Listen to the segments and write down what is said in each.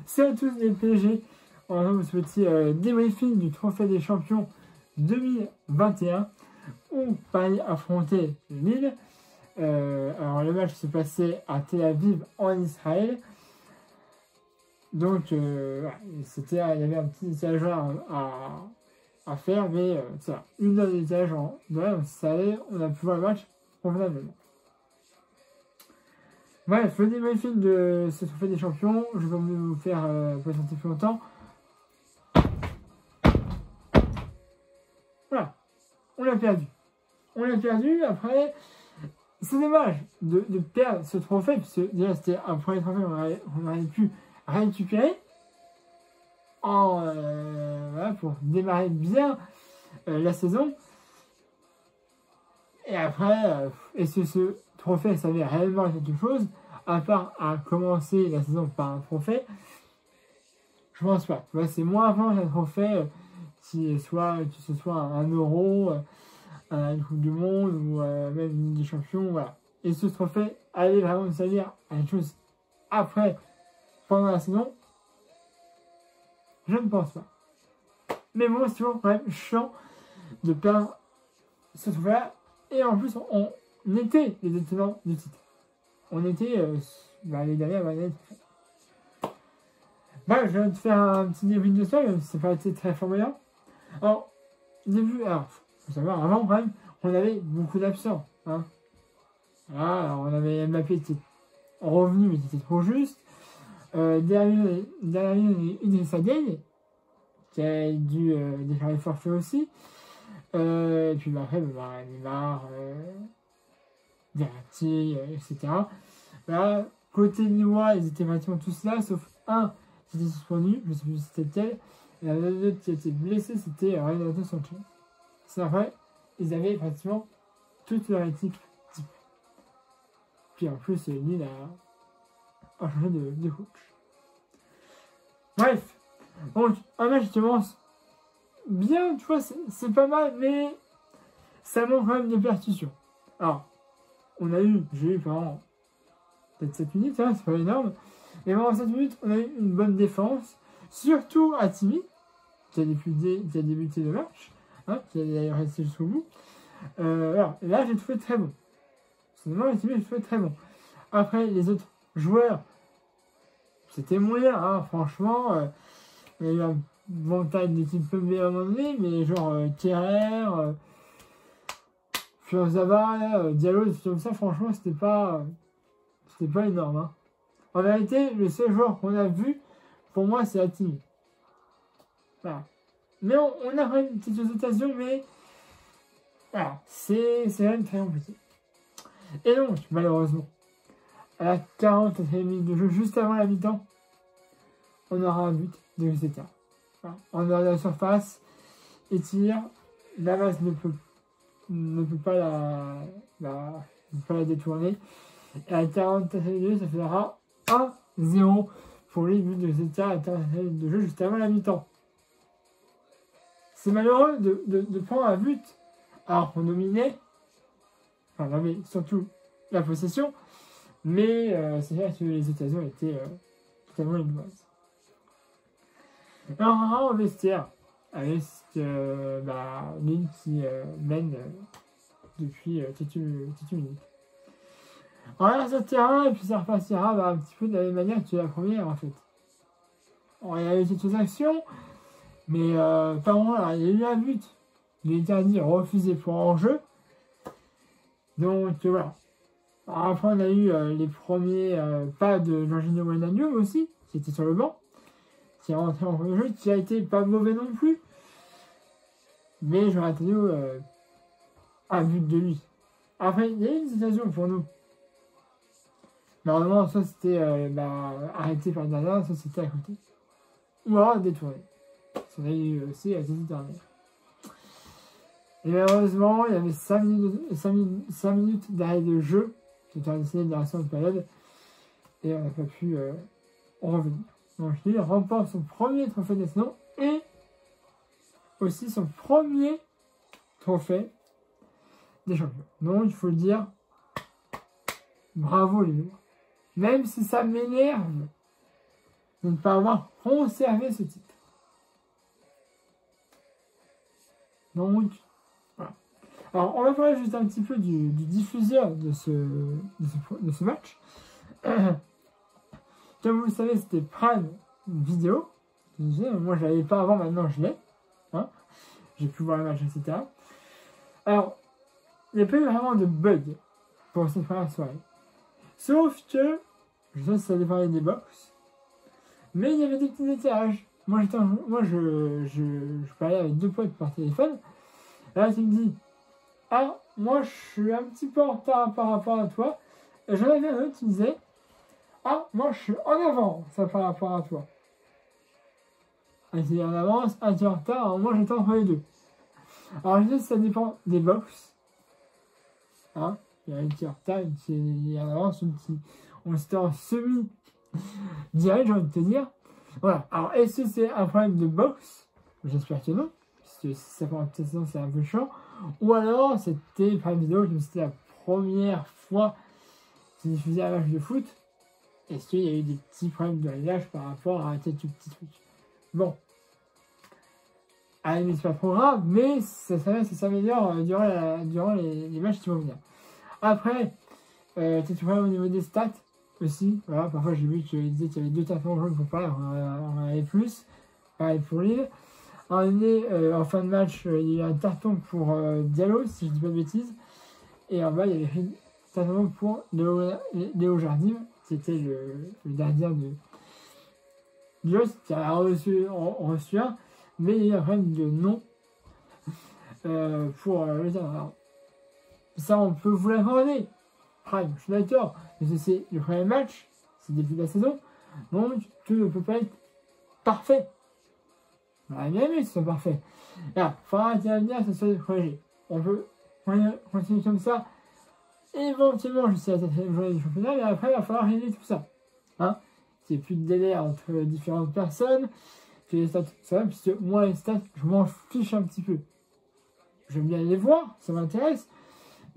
Salut à tous les PSG, on va ce petit débriefing du Trophée des Champions 2021 où Paris affrontait Lille. Alors le match s'est passé à Tel Aviv en Israël. Donc il y avait un petit décalage à faire, mais ça, une heure de décalage ça allait, on a pu voir le match convenablement. Bref, le débriefing de ce Trophée des Champions, je vais vous faire patienter plus longtemps. Voilà, on l'a perdu. On l'a perdu, après, c'est dommage de perdre ce trophée, puisque déjà c'était un premier trophée qu'on aurait pu récupérer pour démarrer bien la saison. Et après, est-ce que ce trophée savait réellement quelque chose, à part à commencer la saison par un trophée? Je pense pas. C'est moins avant qu'un trophée que ce soit un euro, une Coupe du Monde ou même une Ligue des Champions. Voilà. Et ce trophée allait vraiment servir à quelque chose après, pendant la saison? Je ne pense pas. Mais bon, c'est toujours quand même chiant de perdre ce trophée-là. Et en plus, on était les détenants du titre. On était les derniers à l'année. Je vais te faire un petit débrief de ça, même si ça n'a pas été très flamboyant. Alors, faut savoir, avant quand même, on avait beaucoup d'absents. Hein. Voilà, alors on avait Mbappé qui était revenu, mais qui était trop juste. Derrière lui, Idrissa Gueye, qui a dû déclarer forfait aussi. Et puis après, Neymar, Verratti, etc. Voilà, côté Nîmois, ils étaient pratiquement tous là, sauf un qui était suspendu, je ne sais plus si c'était lequel. Et l'autre qui était blessé, c'était Renato Sanches. C'est vrai, ils avaient pratiquement toute leur équipe type. Puis en plus, Lille a changé de coach. Bref, donc un match qui commence bien, tu vois, c'est pas mal, mais ça manque quand même de percussion. Alors, j'ai eu pendant peut-être 7 minutes, hein, c'est pas énorme, mais pendant 7 minutes, on a eu une bonne défense, surtout Hakimi, qui a débuté le match, hein, qui a d'ailleurs resté jusqu'au bout. Alors, là, j'ai trouvé très bon. Finalement, Hakimi, j'ai trouvé très bon. Après, les autres joueurs, c'était moyen, hein, franchement. Il y a eu un montage d'équipe peu bien à un moment donné, mais genre Kerrer, Kurzawa, Diallo, des trucs comme ça, franchement, c'était pas énorme. Hein. En vérité, le seul joueur qu'on a vu, pour moi, c'est Hakimi. Voilà. Mais on a quand même des petites occasions, mais voilà, c'est quand même très compliqué. Et donc, malheureusement, à la 44e minute de jeu, juste avant la mi-temps, on aura un but de Zeta. Voilà. En dehors de la surface, et tire, Navas ne peut pas la détourner. Et à la 44e minute, ça fera 1-0 pour les buts de Zeta à la 44e minute de jeu, juste avant la mi-temps. C'est malheureux de prendre un but alors qu'on dominait, enfin, on avait surtout la possession, mais c'est vrai que les occasions étaient totalement innovables. Alors, on va au vestiaire avec Lille qui mène depuis quelques minutes. On regarde sur le terrain et puis ça repartira un petit peu de la même manière que la première en fait. On a eu quelques actions, mais par moment, alors, il y a eu un but. L'interdit refusé pour hors-jeu. Donc voilà. Alors, après, on a eu les premiers pas de Jorginho Wijnaldum aussi, qui était sur le banc, qui est rentré en premier jeu, qui a été pas mauvais non plus. Mais j'aurais attendu un but de lui. Après, il y a eu une occasion pour nous. Normalement, soit c'était arrêté par le gardien, soit c'était à côté. Ou alors détourné. Ça a eu aussi à cette dernière. Et malheureusement, il y avait 5 minutes d'arrêt de jeu. C'était un essai de la seconde période. Et on n'a pas pu en revenir. Donc Lille remporte son premier trophée national et aussi son premier trophée des champions. Donc, il faut le dire, bravo les joueurs. Même si ça m'énerve de ne pas avoir conservé ce titre. Donc, voilà. Alors, on va parler juste un petit peu du diffuseur de ce match. Comme vous le savez, c'était Prime Video. Moi, je ne l'avais pas avant, maintenant je l'ai. Hein, j'ai pu voir le match, etc. Alors, il n'y a pas eu vraiment de bug pour cette première soirée. Sauf que, je sais que ça dépendait des box, mais il y avait des petits éclairages. Moi, je parlais avec 2 potes par téléphone. Là, tu me dis, ah, moi, je suis un petit peu en retard par rapport à toi. Et j'en avais un autre qui disait, ah, moi, je suis en avance par rapport à toi. Un qui est en avance, un qui est en retard, alors moi, j'étais entre les deux. Alors, je sais que ça dépend des box. Hein, il y a une qui est en retard, une qui est en avance, une qui... On s'était en semi-direct, j'ai envie de te dire. Voilà. Alors, est-ce que c'est un problème de box? J'espère que non. Parce que si ça prend une saison, c'est un peu chiant. Ou alors, c'était Prime Video, comme c'était la première fois qu'ils diffusaient un match de foot. Est-ce qu'il y a eu des petits problèmes de réglage par rapport à quelques petits trucs? Bon. À la limite, c'est pas trop grave, mais ça s'améliore durant les matchs qui vont venir. Après, quelques problèmes au niveau des stats aussi. Voilà, parfois j'ai vu qu'il disait qu'il y avait 2 cartons jaunes pour pas, on en avait plus. Pareil pour Lille. En fin de match, il y a eu un carton pour Diallo, si je dis pas de bêtises. Et en bas, il y avait un carton pour Léo Jardim. C'était le gardien de Dios qui a reçu un, mais il y a un problème de nom pour le gardien. Alors, ça, on peut vous l'accorder. Prime, je suis d'accord, mais c'est le premier match, c'est le début de la saison, donc tout ne peut pas être parfait. On aurait bien aimé que ce soit parfait. Là, il faudra qu'à l'avenir, ce soit corrigé. On peut continuer comme ça, éventuellement jusqu'à la 4e journée du championnat, mais après, il va falloir régler tout ça. Hein, qu'il n'y ait plus de délai entre différentes personnes, que les stats, ça va, puisque moi, les stats, je m'en fiche un petit peu. J'aime bien les voir, ça m'intéresse.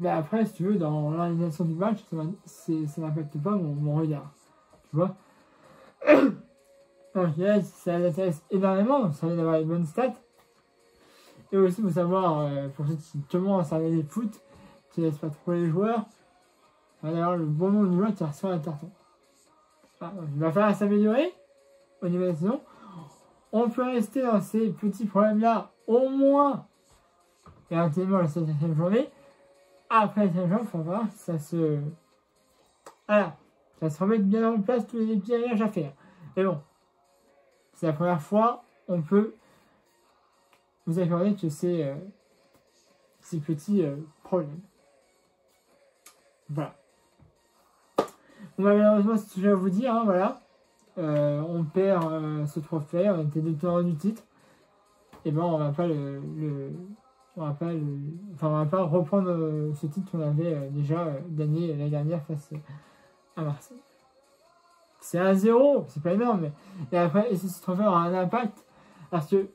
Mais après, si tu veux, dans l'organisation du match, ça n'impacte pas mon regard. Tu vois. Donc là, ça l'intéresse énormément, ça va d'avoir les bonnes stats. Et aussi, il faut savoir, pour ceux qui commencent à regarder le foot, qui ne laissent pas trop les joueurs, il va y avoir le bon nombre de joueurs qui reçoivent un carton. Il va falloir s'améliorer au niveau de la saison. On peut rester dans ces petits problèmes-là au moins éventuellement la 7e journée. Après la 7e journée, il faut voir si ça se... Voilà, ça se remet bien en place tous les petits réglages à faire. Mais bon, c'est la première fois, on peut vous accorder que c'est ces petits problèmes. Voilà. Bon, bah, malheureusement, c'est ce que je vais vous dire, hein, voilà. On perd ce trophée, on était détenant du titre. Et ben on va pas on va pas reprendre ce titre qu'on avait déjà gagné l'année dernière face à Marseille. C'est 1-0, c'est pas énorme, et après, et ce trophée aura un impact, parce que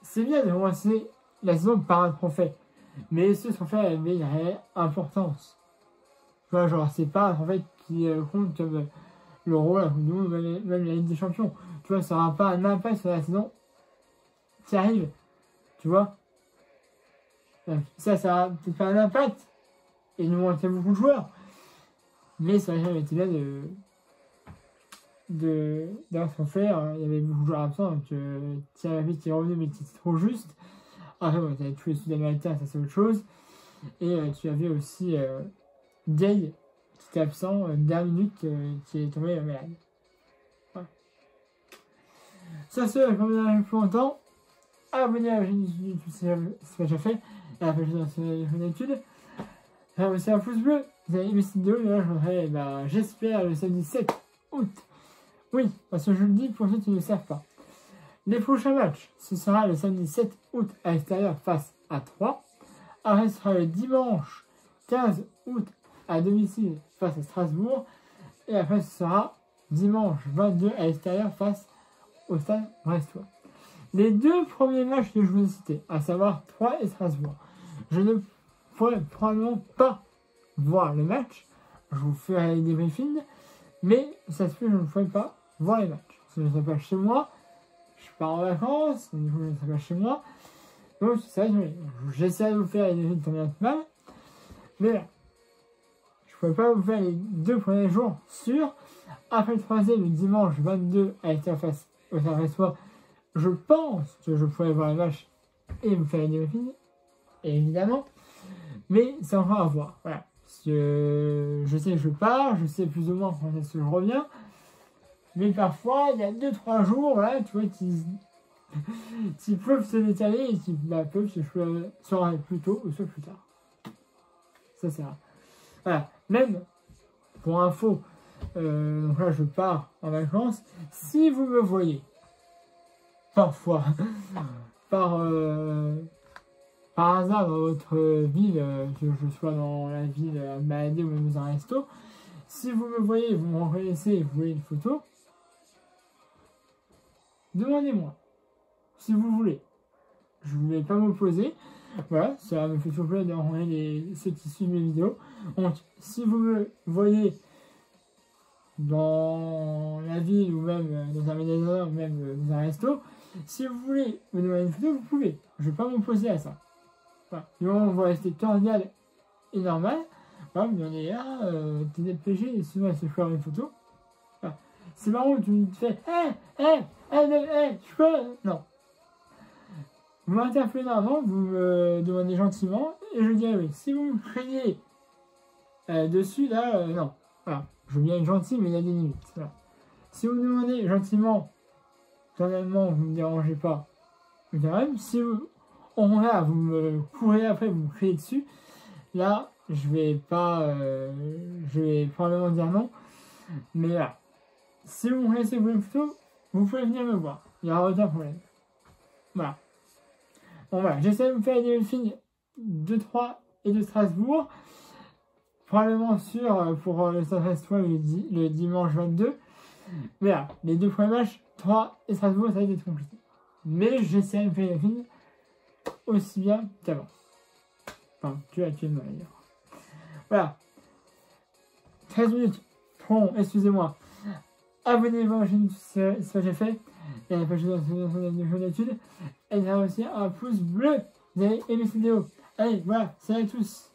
c'est bien de commencer la saison par un trophée, mais ce trophée avait une réelle importance. Tu vois, genre, c'est pas un trophée qui compte comme l'Euro, la Coupe du Monde, même la Ligue des Champions. Tu vois, ça n'aura pas un impact sur la saison qui arrive. Tu vois, ça aura peut-être pas un impact, et il nous manquait beaucoup de joueurs, mais ça aurait jamais été bien d'avoir ce trophée. Il y avait beaucoup de joueurs absents, donc Thierry qui est revenu, mais qui était trop juste. Après, bon, tu avais tous les Sud-Américains, ça c'est autre chose. Et tu avais aussi Gay, qui était absent dernière minute, qui est tombé malade. Voilà. Ça se fait, comme on a plus longtemps, abonnez à la chaîne YouTube si c'est pas déjà fait, et à la page de la chaîne d'études. Faire aussi un pouce bleu, vous avez aimé cette vidéo, et là je voudrais, j'espère, le samedi 7 août. Oui, parce que je le dis pour ceux qui ne le savent pas. Les prochains matchs, ce sera le samedi 7 août à l'extérieur face à 3. Après, ce sera le dimanche 15 août à domicile face à Strasbourg. Et après, ce sera dimanche 22 à l'extérieur face au Stade Brestois. Les deux premiers matchs que je vous ai cités, à savoir Troyes et Strasbourg, je ne pourrais probablement pas voir le match. Je vous ferai les débriefings, mais ça se fait que je ne pourrais pas voir les matchs. Parce que je ne serai pas chez moi, je pars en vacances, du coup je ne serai pas chez moi. Donc c'est vrai que j'essaie de vous faire les débriefings tant bien que mal, mais là, je ne pourrais pas vous faire les 2 premiers jours sûrs. Après le troisième, le dimanche 22 à Interface au Saint-François, je pense que je pourrais voir le match et vous faire les débriefings, évidemment. Mais c'est encore à voir. Voilà. Parce que je sais que je pars, je sais plus ou moins quand est-ce que je reviens. Mais parfois, il y a 2-3 jours, voilà, tu vois, qui peuvent se décaler et qui peuvent se soit plus tôt ou soit plus tard. Ça, c'est rare. Voilà. Même, pour info, donc là, je pars en vacances. Si vous me voyez, parfois, par hasard dans votre ville, que je sois dans la ville baladée ou même dans un resto, si vous me voyez, vous me reconnaissez, vous voyez une photo, demandez-moi, si vous voulez. Je ne vais pas m'opposer. Voilà, ça me fait toujours plaisir de rencontrer ceux qui suivent mes vidéos. Donc, si vous me voyez dans la ville ou même dans un magasin ou même dans un resto, si vous voulez me demander une photo, vous pouvez. Je ne vais pas m'opposer à ça. Voilà. Du moment où on va rester cordial et normal, voilà, vous me demandez, t'es DPG et sinon elle se fait une photo. Voilà. C'est marrant, tu me fais, je peux. Non. Vous m'interpellez normalement, vous me demandez gentiment et je dirai oui. Si vous me craignez dessus, là, non. Voilà. Je veux bien être gentil, mais il y a des limites. Voilà. Si vous me demandez gentiment, totalement, vous ne me dérangez pas, je dirais même. Si vous, au contraire, vous me courez après, vous me criez dessus, là, je vais probablement dire non. Mais là, si vous me laissez vous une photo, vous pouvez venir me voir. Il n'y aura aucun problème. Voilà. Bon voilà, j'essaie de me faire des films de Troyes et de Strasbourg. Probablement sûr pour le Saint-François le dimanche 22. Mais là, les 2 premiers matchs, Troyes et Strasbourg, ça va être compliqué. Mais j'essaie de me faire des films aussi bien qu'avant. Enfin, que actuellement d'ailleurs. Voilà. 13 minutes. Bon, excusez-moi. Abonnez-vous à la chaîne si c'est pas déjà fait. Et à la page de la d'études. Et il y a aussi un pouce bleu. Vous avez aimé cette vidéo. Allez, voilà. Salut à tous.